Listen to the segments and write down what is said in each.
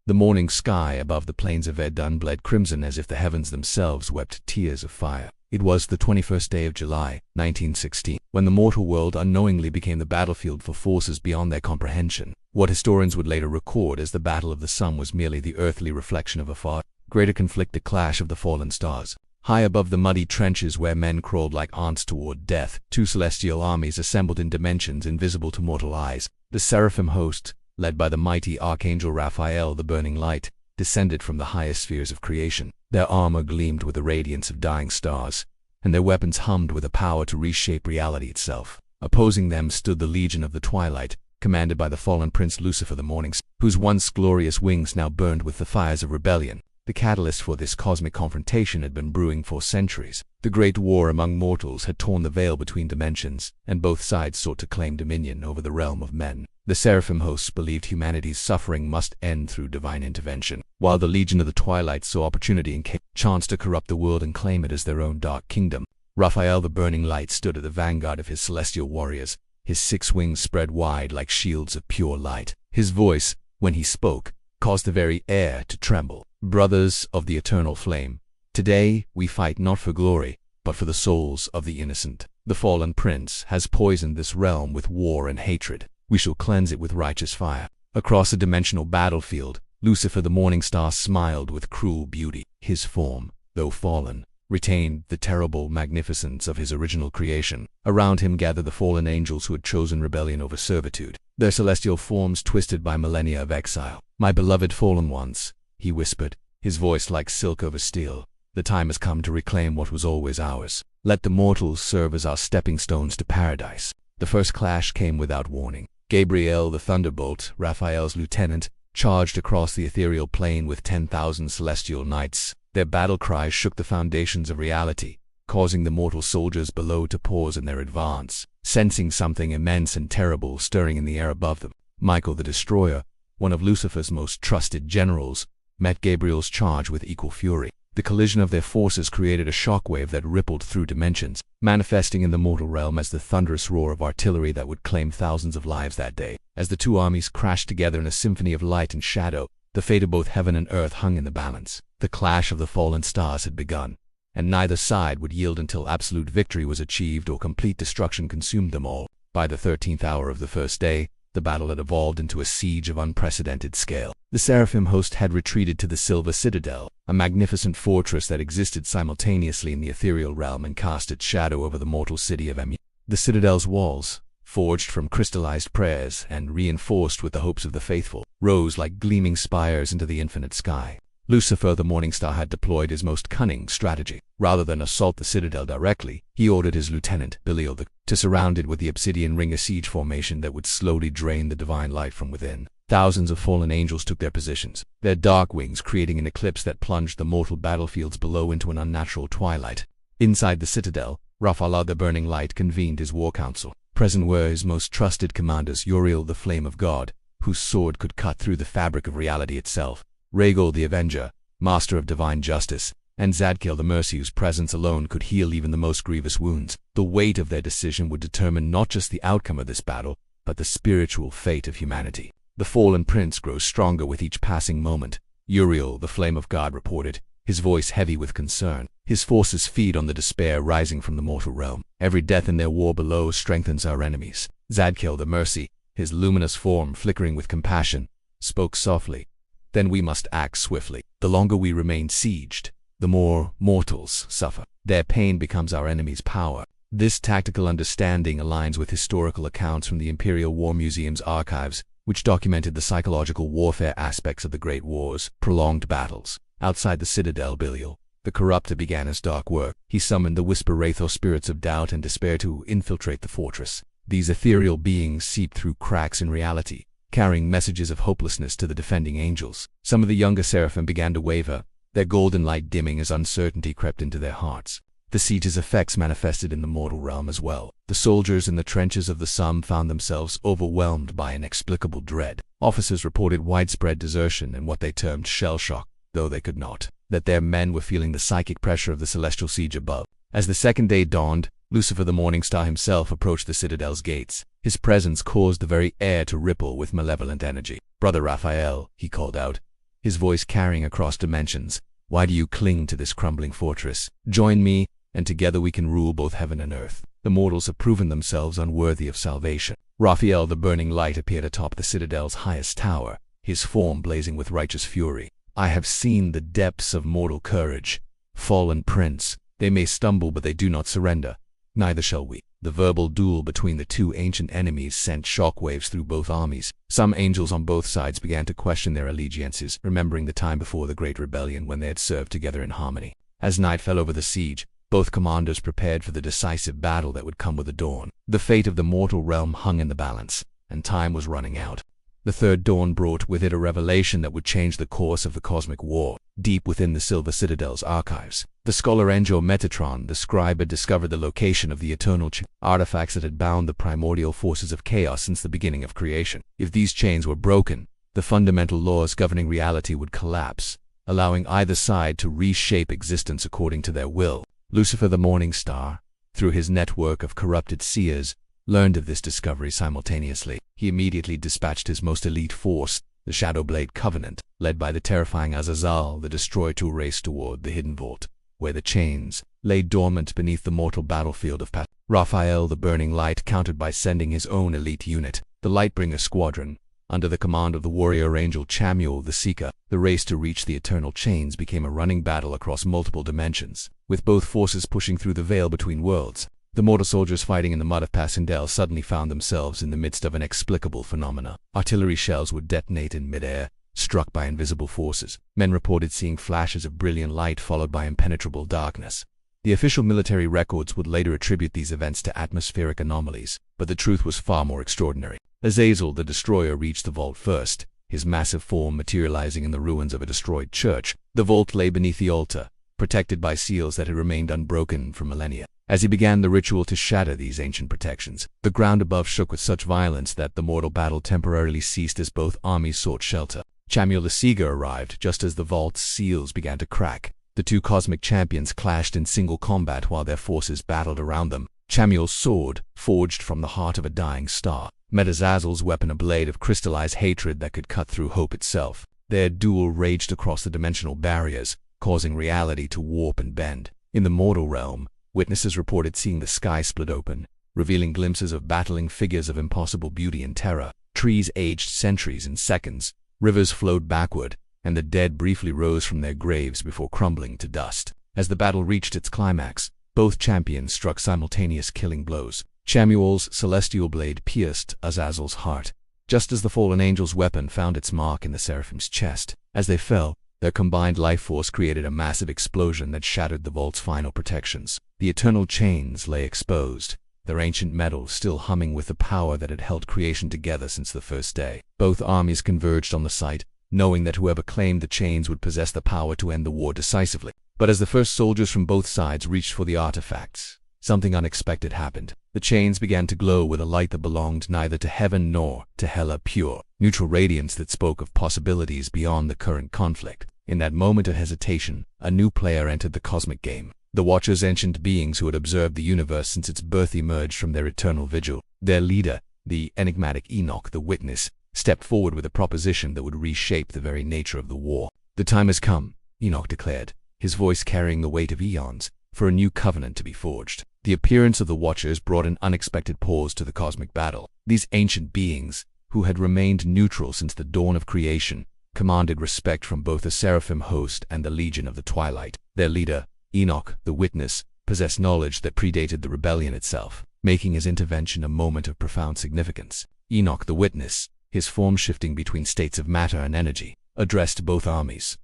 The morning sky above the plains of Verdun bled crimson as if the heavens themselves wept tears of fire. It was the 21st day of July, 1916, when the mortal world unknowingly became the battlefield for forces beyond their comprehension. What historians would later record as the Battle of the Somme was merely the earthly reflection of a far greater conflict, the clash of the fallen stars. High above the muddy trenches where men crawled like ants toward death, two celestial armies assembled in dimensions invisible to mortal eyes. The seraphim host, led by the mighty archangel Raphael, the burning light, descended from the highest spheres of creation. Their armor gleamed with the radiance of dying stars, and their weapons hummed with a power to reshape reality itself. Opposing them stood the Legion of the Twilight, commanded by the fallen prince Lucifer the Morning Star, whose once glorious wings now burned with the fires of rebellion. The catalyst for this cosmic confrontation had been brewing for centuries. The great war among mortals had torn the veil between dimensions, and both sides sought to claim dominion over the realm of men. The seraphim hosts believed humanity's suffering must end through divine intervention, while the Legion of the Twilight saw opportunity and chance to corrupt the world and claim it as their own dark kingdom. Raphael the Burning Light stood at the vanguard of his celestial warriors, his 6 wings spread wide like shields of pure light. His voice, when he spoke, caused the very air to tremble. Brothers of the eternal flame, today we fight not for glory, but for the souls of the innocent. The fallen prince has poisoned this realm with war and hatred. We shall cleanse it with righteous fire. Across a dimensional battlefield, Lucifer the Morning Star smiled with cruel beauty. His form, though fallen, retained the terrible magnificence of his original creation. Around him gathered the fallen angels who had chosen rebellion over servitude, their celestial forms twisted by millennia of exile. "My beloved fallen ones," he whispered, his voice like silk over steel, "the time has come to reclaim what was always ours. Let the mortals serve as our stepping stones to paradise." The first clash came without warning. Gabriel the Thunderbolt, Raphael's lieutenant, charged across the ethereal plain with 10,000 celestial knights. Their battle cries shook the foundations of reality, causing the mortal soldiers below to pause in their advance, sensing something immense and terrible stirring in the air above them. Michael the Destroyer, one of Lucifer's most trusted generals, met Gabriel's charge with equal fury. The collision of their forces created a shockwave that rippled through dimensions, manifesting in the mortal realm as the thunderous roar of artillery that would claim thousands of lives that day. As the two armies crashed together in a symphony of light and shadow, the fate of both heaven and earth hung in the balance. The clash of the fallen stars had begun, and neither side would yield until absolute victory was achieved or complete destruction consumed them all. By the 13th hour of the first day, the battle had evolved into a siege of unprecedented scale. The seraphim host had retreated to the Silver Citadel, a magnificent fortress that existed simultaneously in the ethereal realm and cast its shadow over the mortal city of Emu. The citadel's walls, forged from crystallized prayers and reinforced with the hopes of the faithful, rose like gleaming spires into the infinite sky. Lucifer the Morning Star had deployed his most cunning strategy. Rather than assault the citadel directly, he ordered his lieutenant, Belial, to surround it with the obsidian ring, a siege formation that would slowly drain the divine light from within. Thousands of fallen angels took their positions, their dark wings creating an eclipse that plunged the mortal battlefields below into an unnatural twilight. Inside the citadel, Raphael the Burning Light convened his war council. Present were his most trusted commanders, Uriel the Flame of God, whose sword could cut through the fabric of reality itself, Rhaegel the Avenger, master of divine justice, and Zadkiel the Mercy, whose presence alone could heal even the most grievous wounds. The weight of their decision would determine not just the outcome of this battle, but the spiritual fate of humanity. The fallen prince grows stronger with each passing moment, Uriel the Flame of God reported, his voice heavy with concern. His forces feed on the despair rising from the mortal realm. Every death in their war below strengthens our enemies. Zadkiel the Mercy, his luminous form flickering with compassion, spoke softly. Then we must act swiftly. The longer we remain sieged, the more mortals suffer. Their pain becomes our enemy's power. This tactical understanding aligns with historical accounts from the Imperial War Museum's archives, which documented the psychological warfare aspects of the Great War's prolonged battles. Outside the citadel, Belial, the corruptor, began his dark work. He summoned the Whisper Wraith, or spirits of doubt and despair, to infiltrate the fortress. These ethereal beings seeped through cracks in reality, carrying messages of hopelessness to the defending angels. Some of the younger seraphim began to waver, their golden light dimming as uncertainty crept into their hearts. The siege's effects manifested in the mortal realm as well. The soldiers in the trenches of the Somme found themselves overwhelmed by inexplicable dread. Officers reported widespread desertion and what they termed shell shock, though they could not, that their men were feeling the psychic pressure of the celestial siege above. As the second day dawned, Lucifer the Morning Star himself approached the citadel's gates. His presence caused the very air to ripple with malevolent energy. "Brother Raphael," he called out, his voice carrying across dimensions. Why do you cling to this crumbling fortress? Join me, and together we can rule both heaven and earth. The mortals have proven themselves unworthy of salvation. Raphael the burning light appeared atop the citadel's highest tower, his form blazing with righteous fury. I have seen the depths of mortal courage. Fallen prince, they may stumble but they do not surrender. Neither shall we. The verbal duel between the two ancient enemies sent shockwaves through both armies. Some angels on both sides began to question their allegiances, remembering the time before the Great Rebellion when they had served together in harmony. As night fell over the siege, both commanders prepared for the decisive battle that would come with the dawn. The fate of the mortal realm hung in the balance, and time was running out. The third dawn brought with it a revelation that would change the course of the cosmic war. Deep within the Silver Citadel's archives, the scholar Enjo Metatron, the scribe, had discovered the location of the eternal artifacts that had bound the primordial forces of chaos since the beginning of creation. If these chains were broken, the fundamental laws governing reality would collapse, allowing either side to reshape existence according to their will. Lucifer the Morning Star, through his network of corrupted seers, learned of this discovery simultaneously. He immediately dispatched his most elite force, the Shadowblade Covenant, led by the terrifying Azazel the Destroyer, to race toward the hidden vault, where the chains lay dormant beneath the mortal battlefield of Raphael the Burning Light countered by sending his own elite unit, the Lightbringer Squadron, under the command of the warrior angel Chamuel the Seeker. The race to reach the eternal chains became a running battle across multiple dimensions, with both forces pushing through the veil between worlds. The mortal soldiers fighting in the mud of Passchendaele suddenly found themselves in the midst of inexplicable phenomena. Artillery shells would detonate in midair, struck by invisible forces. Men reported seeing flashes of brilliant light followed by impenetrable darkness. The official military records would later attribute these events to atmospheric anomalies, but the truth was far more extraordinary. Azazel the Destroyer reached the vault first, his massive form materializing in the ruins of a destroyed church. The vault lay beneath the altar, protected by seals that had remained unbroken for millennia. As he began the ritual to shatter these ancient protections, the ground above shook with such violence that the mortal battle temporarily ceased as both armies sought shelter. Chamuel the Seeker arrived just as the vault's seals began to crack. The two cosmic champions clashed in single combat while their forces battled around them. Chamuel's sword, forged from the heart of a dying star, met Azazel's weapon, a blade of crystallized hatred that could cut through hope itself. Their duel raged across the dimensional barriers, causing reality to warp and bend. In the mortal realm, witnesses reported seeing the sky split open, revealing glimpses of battling figures of impossible beauty and terror. Trees aged centuries in seconds, rivers flowed backward, and the dead briefly rose from their graves before crumbling to dust. As the battle reached its climax, both champions struck simultaneous killing blows. Chamuel's celestial blade pierced Azazel's heart, just as the fallen angel's weapon found its mark in the seraphim's chest. As they fell, their combined life force created a massive explosion that shattered the vault's final protections. The eternal chains lay exposed, their ancient metal still humming with the power that had held creation together since the first day. Both armies converged on the site, knowing that whoever claimed the chains would possess the power to end the war decisively. But as the first soldiers from both sides reached for the artifacts, something unexpected happened. The chains began to glow with a light that belonged neither to heaven nor to hell, a pure, neutral radiance that spoke of possibilities beyond the current conflict. In that moment of hesitation, a new player entered the cosmic game. The Watchers, ancient beings who had observed the universe since its birth, emerged from their eternal vigil. Their leader, the enigmatic Enoch the Witness, stepped forward with a proposition that would reshape the very nature of the war. "The time has come," Enoch declared, his voice carrying the weight of eons, "for a new covenant to be forged." The appearance of the Watchers brought an unexpected pause to the cosmic battle. These ancient beings, who had remained neutral since the dawn of creation, commanded respect from both the Seraphim host and the Legion of the Twilight. Their leader, Enoch the Witness, possessed knowledge that predated the rebellion itself, making his intervention a moment of profound significance. Enoch the Witness, his form shifting between states of matter and energy, addressed both armies.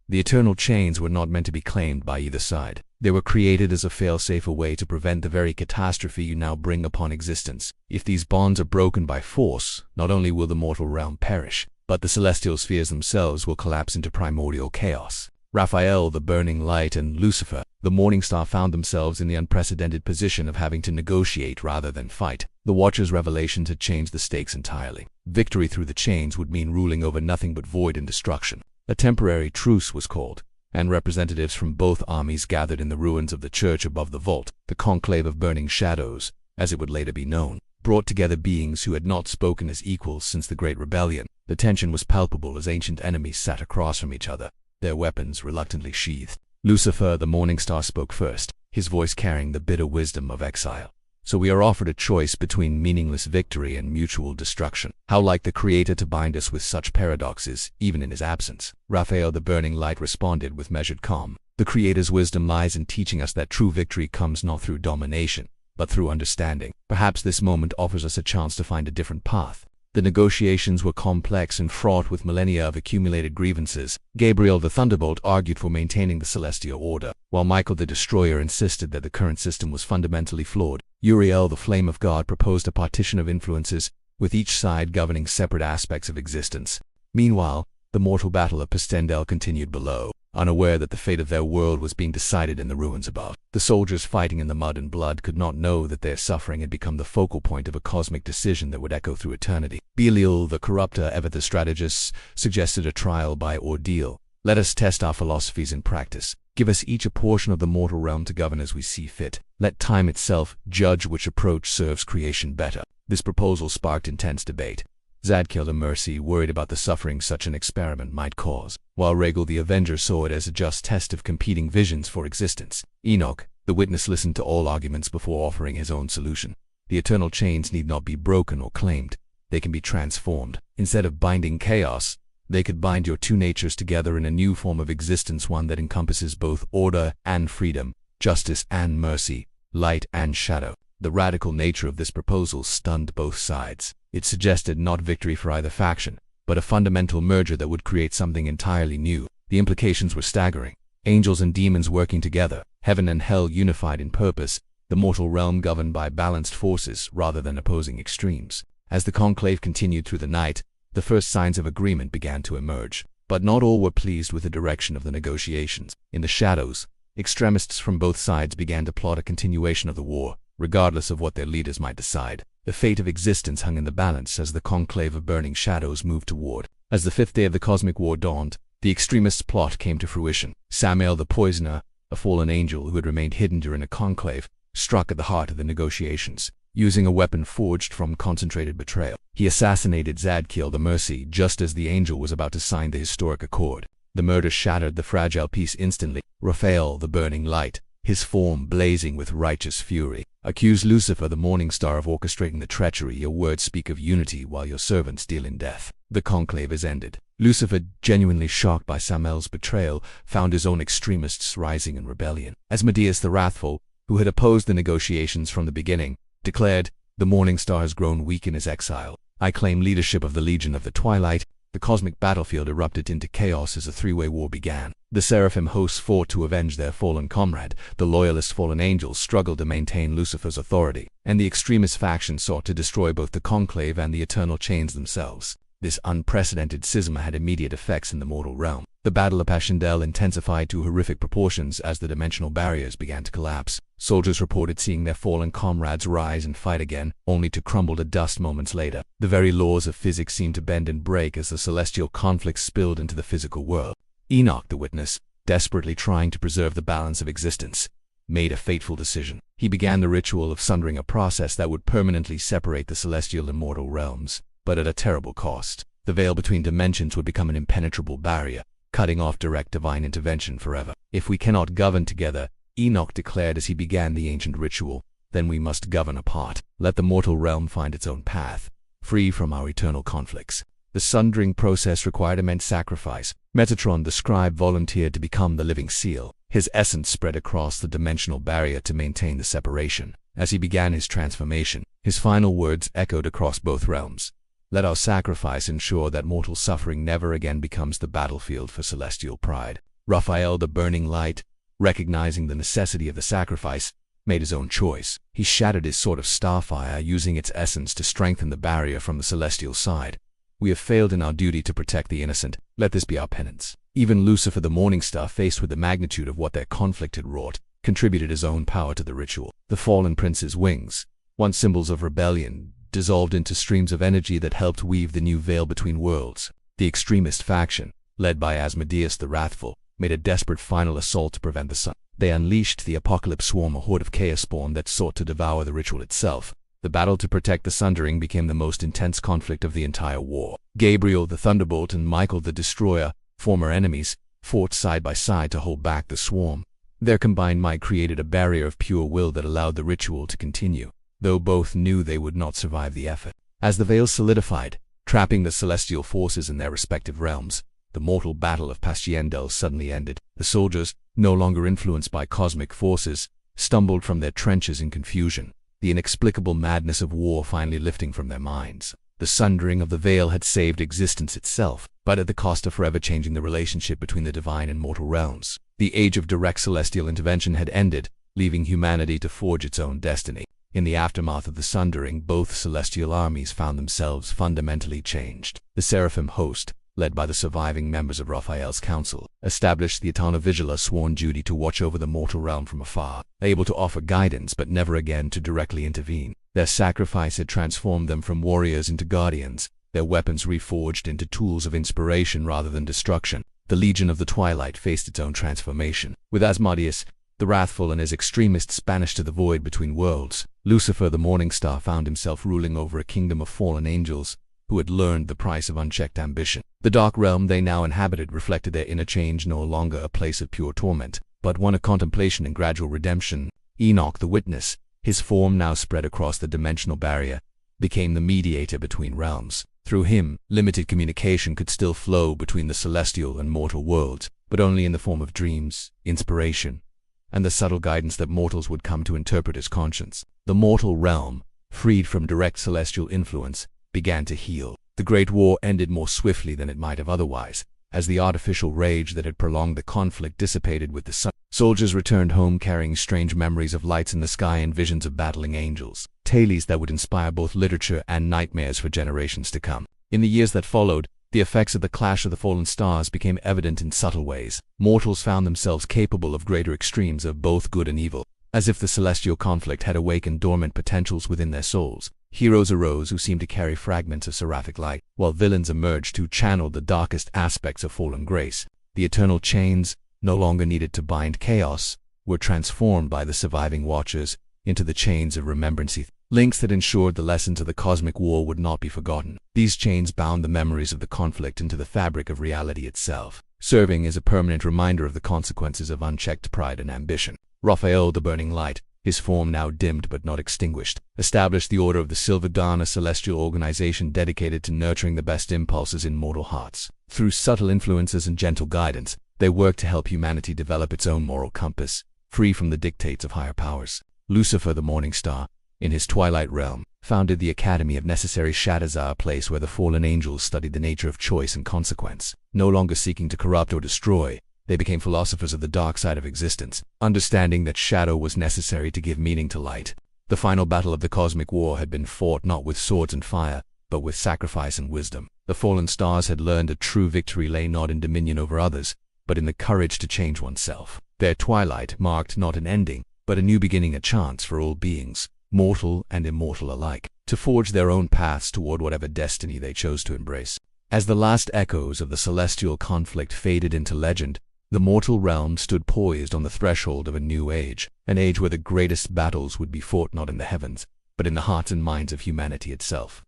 The eternal chains were not meant to be claimed by either side. They were created as a fail-safer way to prevent the very catastrophe you now bring upon existence. If these bonds are broken by force, not only will the mortal realm perish, but the celestial spheres themselves will collapse into primordial chaos. Raphael, the Burning Light, and Lucifer, the Morning Star, found themselves in the unprecedented position of having to negotiate rather than fight. The Watcher's revelations had changed the stakes entirely. Victory through the chains would mean ruling over nothing but void and destruction. A temporary truce was called, and representatives from both armies gathered in the ruins of the church above the vault. The Conclave of Burning Shadows, as it would later be known, brought together beings who had not spoken as equals since the Great Rebellion. The tension was palpable as ancient enemies sat across from each other, their weapons reluctantly sheathed. Lucifer, the Morning Star, spoke first, his voice carrying the bitter wisdom of exile. So we are offered a choice between meaningless victory and mutual destruction. How like the Creator to bind us with such paradoxes, even in his absence. Raphael, the Burning Light, responded with measured calm. The Creator's wisdom lies in teaching us that true victory comes not through domination, but through understanding. Perhaps this moment offers us a chance to find a different path. The negotiations were complex and fraught with millennia of accumulated grievances. Gabriel the Thunderbolt argued for maintaining the celestial order, while Michael the Destroyer insisted that the current system was fundamentally flawed. Uriel the Flame of God proposed a partition of influences, with each side governing separate aspects of existence. Meanwhile, the mortal battle of Pestendel continued below, unaware that the fate of their world was being decided in the ruins above. The soldiers fighting in the mud and blood could not know that their suffering had become the focal point of a cosmic decision that would echo through eternity. Belial the Corrupter, ever the strategist, suggested a trial by ordeal. Let us test our philosophies in practice. Give us each a portion of the mortal realm to govern as we see fit. Let time itself judge which approach serves creation better. This proposal sparked intense debate. Zadkiel the Mercy worried about the suffering such an experiment might cause, while Regel the Avenger saw it as a just test of competing visions for existence. Enoch, the Witness, listened to all arguments before offering his own solution. The eternal chains need not be broken or claimed. They can be transformed. Instead of binding chaos, they could bind your two natures together in a new form of existence, one that encompasses both order and freedom, justice and mercy, light and shadow. The radical nature of this proposal stunned both sides. It suggested not victory for either faction, but a fundamental merger that would create something entirely new. The implications were staggering. Angels and demons working together, heaven and hell unified in purpose, the mortal realm governed by balanced forces rather than opposing extremes. As the conclave continued through the night, the first signs of agreement began to emerge, but not all were pleased with the direction of the negotiations. In the shadows, extremists from both sides began to plot a continuation of the war, regardless of what their leaders might decide. The fate of existence hung in the balance as the conclave of burning shadows moved toward. As the fifth day of the cosmic war dawned, the extremists' plot came to fruition. Samael the Poisoner, a fallen angel who had remained hidden during a conclave, struck at the heart of the negotiations. Using a weapon forged from concentrated betrayal, he assassinated Zadkiel the Mercy just as the angel was about to sign the historic accord. The murder shattered the fragile peace instantly. Raphael, the Burning Light, his form blazing with righteous fury, accused Lucifer, the Morning Star, of orchestrating the treachery. Your words speak of unity while your servants deal in death. The conclave is ended. Lucifer, genuinely shocked by Samael's betrayal, found his own extremists rising in rebellion. Asmodeus the Wrathful, who had opposed the negotiations from the beginning, declared, "The Morning Star has grown weak in his exile. I claim leadership of the Legion of the Twilight." The cosmic battlefield erupted into chaos as a three-way war began. The Seraphim hosts fought to avenge their fallen comrade, the loyalist fallen angels struggled to maintain Lucifer's authority, and the extremist faction sought to destroy both the conclave and the eternal chains themselves. This unprecedented schisma had immediate effects in the mortal realm. The Battle of Passchendaele intensified to horrific proportions as the dimensional barriers began to collapse. Soldiers reported seeing their fallen comrades rise and fight again, only to crumble to dust moments later. The very laws of physics seemed to bend and break as the celestial conflict spilled into the physical world. Enoch, the Witness, desperately trying to preserve the balance of existence, made a fateful decision. He began the ritual of sundering, a process that would permanently separate the celestial and mortal realms, but at a terrible cost. The veil between dimensions would become an impenetrable barrier, cutting off direct divine intervention forever. If we cannot govern together, Enoch declared as he began the ancient ritual, then we must govern apart. Let the mortal realm find its own path, free from our eternal conflicts. The sundering process required immense sacrifice. Metatron, the scribe, volunteered to become the living seal. His essence spread across the dimensional barrier to maintain the separation. As he began his transformation, his final words echoed across both realms. Let our sacrifice ensure that mortal suffering never again becomes the battlefield for celestial pride. Raphael, the Burning Light, recognizing the necessity of the sacrifice, made his own choice. He shattered his sword of starfire, using its essence to strengthen the barrier from the celestial side. We have failed in our duty to protect the innocent. Let this be our penance. Even Lucifer, the Morning Star, faced with the magnitude of what their conflict had wrought, contributed his own power to the ritual. The fallen prince's wings, once symbols of rebellion, dissolved into streams of energy that helped weave the new veil between worlds. The extremist faction, led by Asmodeus the Wrathful, made a desperate final assault to prevent the sun. They unleashed the Apocalypse Swarm, a horde of chaos spawn that sought to devour the ritual itself. The battle to protect the Sundering became the most intense conflict of the entire war. Gabriel the Thunderbolt and Michael the Destroyer, former enemies, fought side by side to hold back the swarm. Their combined might created a barrier of pure will that allowed the ritual to continue, though both knew they would not survive the effort. As the veil solidified, trapping the celestial forces in their respective realms, the mortal battle of Passchendaele suddenly ended. The soldiers, no longer influenced by cosmic forces, stumbled from their trenches in confusion, the inexplicable madness of war finally lifting from their minds. The sundering of the veil had saved existence itself, but at the cost of forever changing the relationship between the divine and mortal realms. The age of direct celestial intervention had ended, leaving humanity to forge its own destiny. In the aftermath of the sundering, both celestial armies found themselves fundamentally changed. The Seraphim host, led by the surviving members of Raphael's council, established the Etana Vigil, a sworn duty to watch over the mortal realm from afar, able to offer guidance but never again to directly intervene. Their sacrifice had transformed them from warriors into guardians, their weapons reforged into tools of inspiration rather than destruction. The Legion of the Twilight faced its own transformation. With Asmodeus, the wrathful, and his extremists banished to the void between worlds, Lucifer the Morning Star found himself ruling over a kingdom of fallen angels who had learned the price of unchecked ambition. The dark realm they now inhabited reflected their inner change, no longer a place of pure torment, but one of contemplation and gradual redemption. Enoch the Witness, his form now spread across the dimensional barrier, became the mediator between realms. Through him, limited communication could still flow between the celestial and mortal worlds, but only in the form of dreams, inspiration, and the subtle guidance that mortals would come to interpret as conscience. The mortal realm, freed from direct celestial influence, began to heal. The Great War ended more swiftly than it might have otherwise, as the artificial rage that had prolonged the conflict dissipated with the sun. Soldiers returned home carrying strange memories of lights in the sky and visions of battling angels, tales that would inspire both literature and nightmares for generations to come. In the years that followed, the effects of the clash of the fallen stars became evident in subtle ways. Mortals found themselves capable of greater extremes of both good and evil, as if the celestial conflict had awakened dormant potentials within their souls. Heroes arose who seemed to carry fragments of seraphic light, while villains emerged who channeled the darkest aspects of fallen grace. The eternal chains, no longer needed to bind chaos, were transformed by the surviving watchers into the chains of remembrance, links that ensured the lessons of the cosmic war would not be forgotten. These chains bound the memories of the conflict into the fabric of reality itself, serving as a permanent reminder of the consequences of unchecked pride and ambition. Raphael the Burning Light, his form now dimmed but not extinguished, established the Order of the Silver Dawn, a celestial organization dedicated to nurturing the best impulses in mortal hearts. Through subtle influences and gentle guidance, they worked to help humanity develop its own moral compass, free from the dictates of higher powers. Lucifer the Morning Star, in his twilight realm, founded the Academy of Necessary Shadows, a place where the fallen angels studied the nature of choice and consequence. No longer seeking to corrupt or destroy, they became philosophers of the dark side of existence, understanding that shadow was necessary to give meaning to light. The final battle of the cosmic war had been fought not with swords and fire, but with sacrifice and wisdom. The fallen stars had learned that true victory lay not in dominion over others, but in the courage to change oneself. Their twilight marked not an ending, but a new beginning, a chance for all beings, mortal and immortal alike, to forge their own paths toward whatever destiny they chose to embrace. As the last echoes of the celestial conflict faded into legend, the mortal realm stood poised on the threshold of a new age, an age where the greatest battles would be fought not in the heavens, but in the hearts and minds of humanity itself.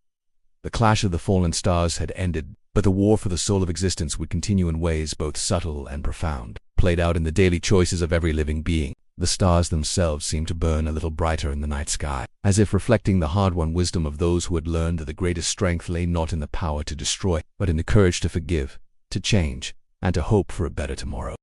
The clash of the fallen stars had ended, but the war for the soul of existence would continue in ways both subtle and profound, played out in the daily choices of every living being. The stars themselves seemed to burn a little brighter in the night sky, as if reflecting the hard-won wisdom of those who had learned that the greatest strength lay not in the power to destroy, but in the courage to forgive, to change, and to hope for a better tomorrow.